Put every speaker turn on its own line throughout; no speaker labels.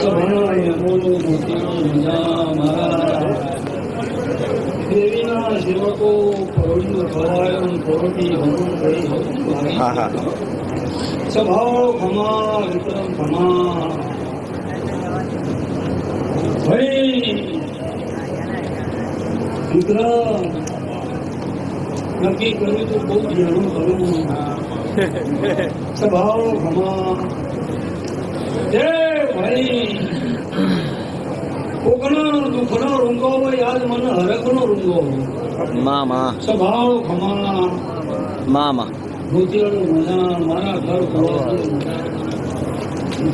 સભાય બોલો મોતી મજા મારા દેવીના સેવકો કરોડીઓ ભવાયો કરોડી હમણ કરી સભાઓ ખમા વિક્રમ ખમા ભાઈ વિક્રમ નક્કી કર્યું તો બહુ ઘણું કરવું સભાઓ ખમા જય ભાઈ કોકનો દુઃખનો રૂંગો હોય આજ મને હરખનો રૂંગો
મામા
સભાઓ ખમા
મામા
ભૂતિયાળું મજા મારા ઘર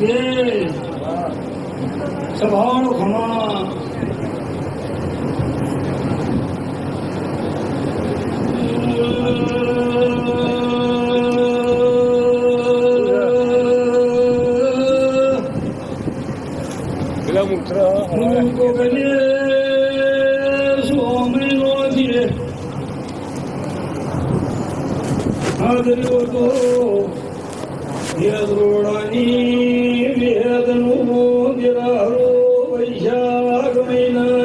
જય સભાઓ ખમા વેદરોડાની વેદનું ગિરારો વૈશાખ મહિના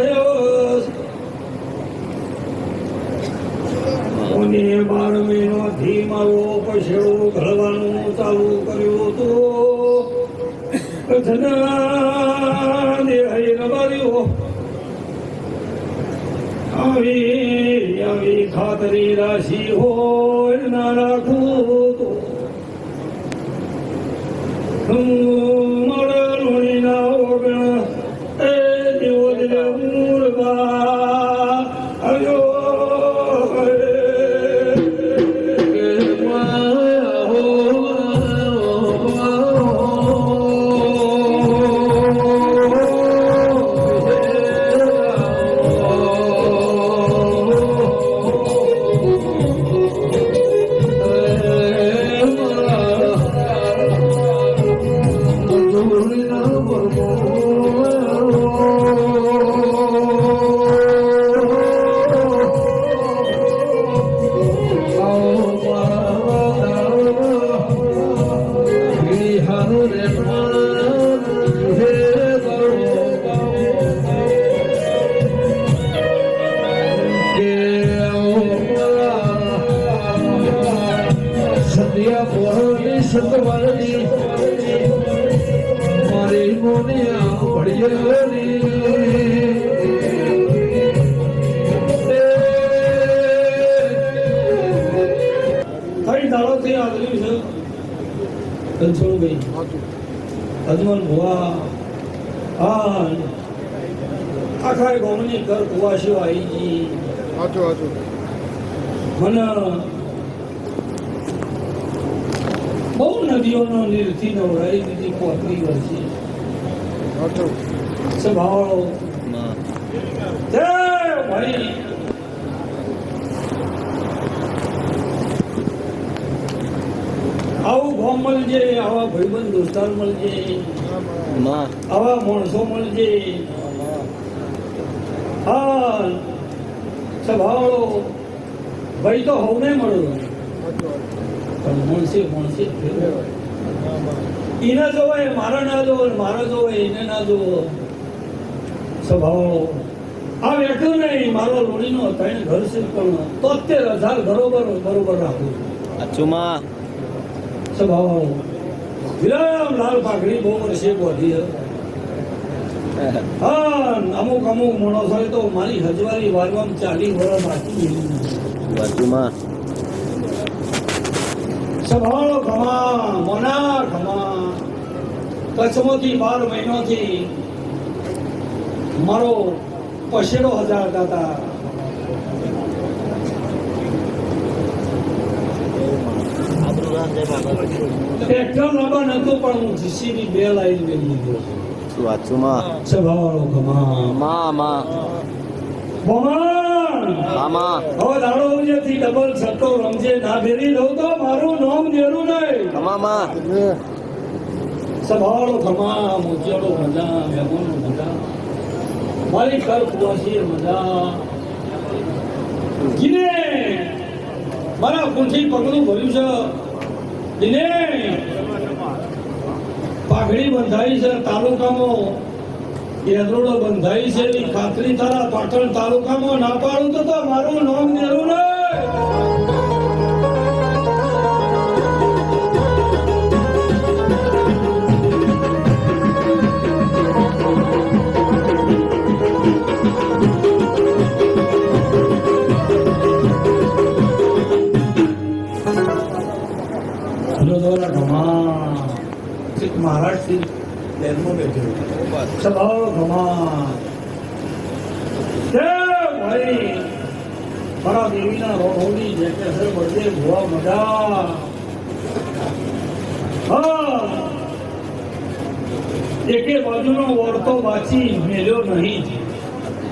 12 મહિનાથી મારો પછેડો ઘડવાનું ચાલુ કર્યું તો કથના દેહાઈ રવાર્યો આવી ખાતરી રાશિ હોય ના રાખું તો મારા લોણીના ઓગણ એ દેવો મૂળબા આવ્યો સતવારની મારી મોનિયા પડિયની કઈ દાડોથી આદર્યું છે કંચોળભાઈ હજમન ભુવા આખા ગામની ઘર ભુવા સિવાય મને બહુ નદીઓનો નીરથી નવડાવી દીધી પોતરી વર્ષી સ્વભાવ જય ભાઈ આવું ગામ મળજે આવા ભાઈબંધ દોસ્તાર મળજે આવા માણસો મળજે હા સ્વભાવ ભાઈ તો હવને મળ્યો મળશે એને જોવાય મારા ના જોવો મારા જોવાય એને ના જોવો સ્વભાવ આ બેઠું નહીં મારો લોણીનો ત્રણ ઘર છે પણ 73,000 બરોબર રાખું
અચુમા
સ્વભાવ વિરામ લાલ પાઘડી બહુ વર્ષે બોધી હા અમુક માણસ હોય તો મારી હજવારી વારવામાં 40 વર્ષ બાકી
બાજુમાં
સભાળો ખમા મોના ખમા કચ્છમાંથી 12 મહિનાથી મારો પછેડો 1000 દાતા ટ્રેક્ટર લાંબા નતું પણ હું જીસીબી 2 લાઈન મેં લીધો
વાચુમાં
સભાળો ખમા
મામા
મામા હવે દાડો ઉજેથી ડબલ સટ્ટો રમજે ના ભેરી દઉં તો મારું નામ દેરું નહીં
મામા
સભાળો ખમા મોતિયાળો મજા મેમોનો મજા મારી ઘર કુવાસી મજા જીને મારા કુંઠી પગલું ભર્યું છે જીને પાઘડી બંધાઈ છે તાલુકામાં, એદરોડો બંધાઈ છે એની ખાતરી તારા પાટણ તાલુકામાં ના પાડું તો મારું નામ દેવું ને. મહારાષ્ટ્ર બેઠો સ્વભાવ ભગવાન ભાઈ મારા દેવીના રોહોની જે કે છે બધે ભુવા મજા. હા એકે બાજુનો ઓરતો બાચી મેલ્યો નહીં,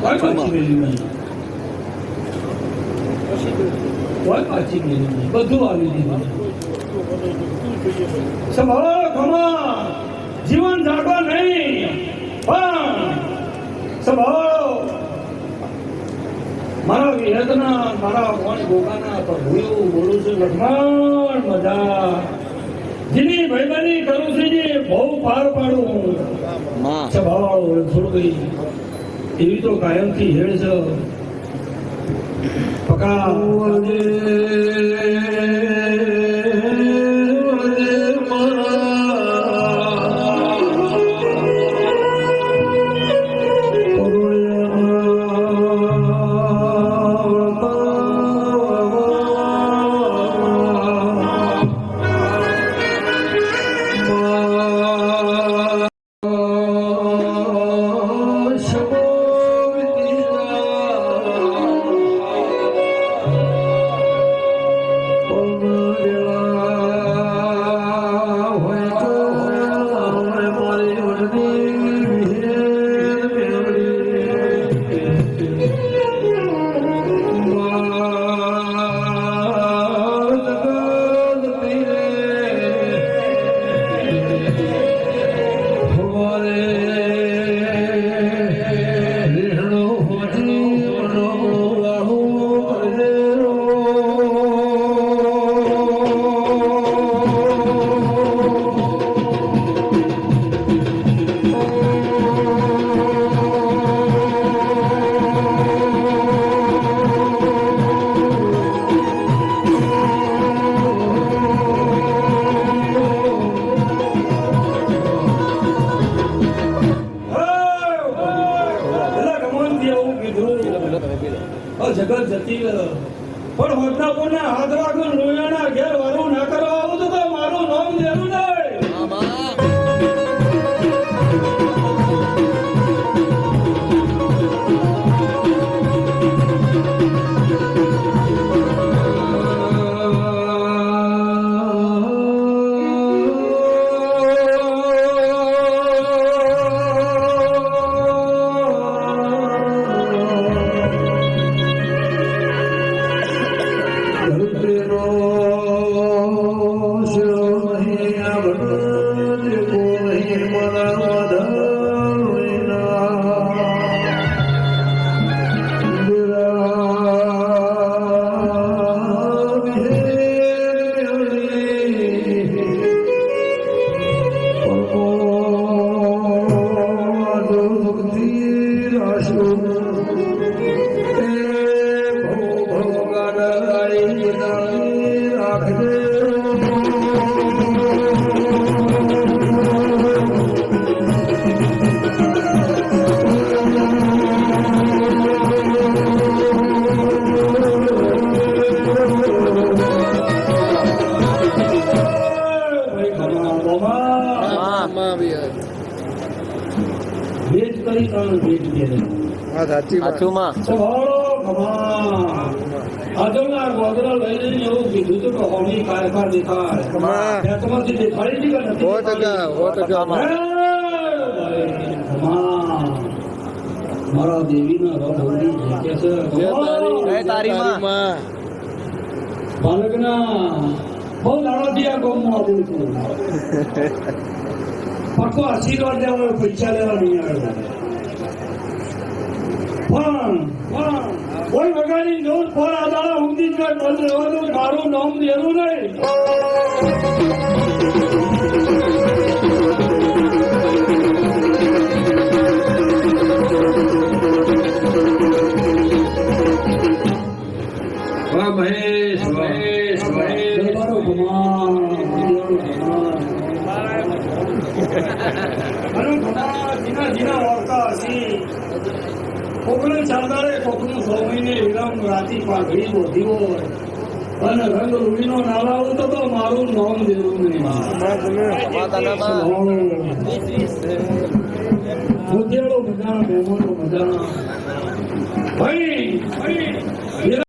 કોઈ બાચી મેલ્યું નહીં, કોઈ બાચી મેલ્યું નહીં, બધું આવી દીધું. સ્વભાવ ભગવાન જીવન જાગવા નહીં પણ સ્વભાવ મારા વિહતના મારા વન ગોગાના પ્રભુ બોલું છું લક્ષ્મણ મજા જેની ભાઈબંધી કરું છું જે બહુ પાર પાડું સ્વભાવ થોડું ગઈ એવી તો કાયમથી હેડ છે પકા જગત જતી પણ હોદનાપુરના હાથ રાખું લોયાના ઘેર વારું ના કરવા આવું તો મારું નામ દેવું નહીં. મારા દેવીના રોહોની જે કે છે તારી માં બાલકના બહુ દાડાથી આ ગામમાં આવું છું. પાકો આશીર્વાદ લેવા પૈસા લેવા નહીં આવે પણ કોઈ વગાડી નોંધ પર આ દાડા ઊંધી જ બંધ રહેવાનું મારું નામ દેવું નહીં. ભગવાન અને ભગવાન જીના જીના વાર્તા હશી કોકને ચાદરે કોકનું 6 મહિને વિરામ રાતી પાઘડી બોધી હોય અને રંગ રૂડીનો નાલાવું તો મારું નામ દેવું નહીં ઉદ્યાળો મજાના મહેમાનો મજાના ભાઈ